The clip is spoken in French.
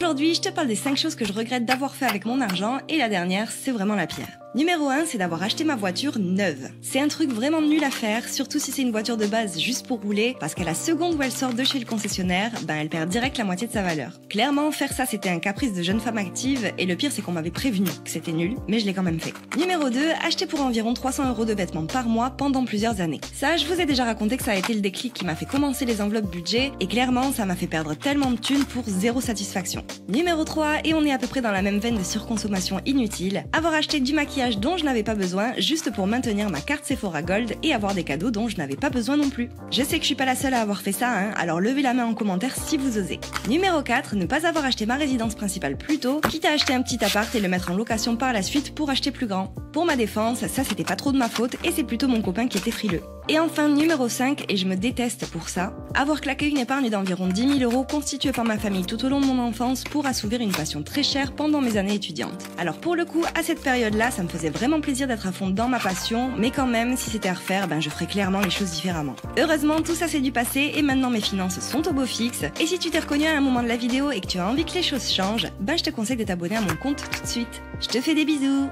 Aujourd'hui, je te parle des 5 choses que je regrette d'avoir fait avec mon argent et la dernière, c'est vraiment la pire. Numéro 1, c'est d'avoir acheté ma voiture neuve. C'est un truc vraiment nul à faire, surtout si c'est une voiture de base juste pour rouler, parce qu'à la seconde où elle sort de chez le concessionnaire, elle perd direct la moitié de sa valeur. Clairement, faire ça c'était un caprice de jeune femme active, et le pire c'est qu'on m'avait prévenu que c'était nul, mais je l'ai quand même fait. Numéro 2, acheter pour environ 300 € de vêtements par mois pendant plusieurs années. Ça, je vous ai déjà raconté que ça a été le déclic qui m'a fait commencer les enveloppes budget, et clairement ça m'a fait perdre tellement de thunes pour zéro satisfaction. Numéro 3, et on est à peu près dans la même veine de surconsommation inutile, avoir acheté du maquillage dont je n'avais pas besoin juste pour maintenir ma carte Sephora Gold et avoir des cadeaux dont je n'avais pas besoin non plus. Je sais que je suis pas la seule à avoir fait ça, alors levez la main en commentaire si vous osez. Numéro 4, ne pas avoir acheté ma résidence principale plus tôt, quitte à acheter un petit appart et le mettre en location par la suite pour acheter plus grand. Pour ma défense, ça c'était pas trop de ma faute et c'est plutôt mon copain qui était frileux. Et enfin, numéro 5, et je me déteste pour ça, avoir claqué une épargne d'environ 10 000 € constituée par ma famille tout au long de mon enfance pour assouvir une passion très chère pendant mes années étudiantes. Alors pour le coup, à cette période-là, ça me faisait vraiment plaisir d'être à fond dans ma passion, mais quand même, si c'était à refaire, je ferais clairement les choses différemment. Heureusement, tout ça c'est du passé et maintenant mes finances sont au beau fixe. Et si tu t'es reconnu à un moment de la vidéo et que tu as envie que les choses changent, je te conseille de t'abonner à mon compte tout de suite. Je te fais des bisous!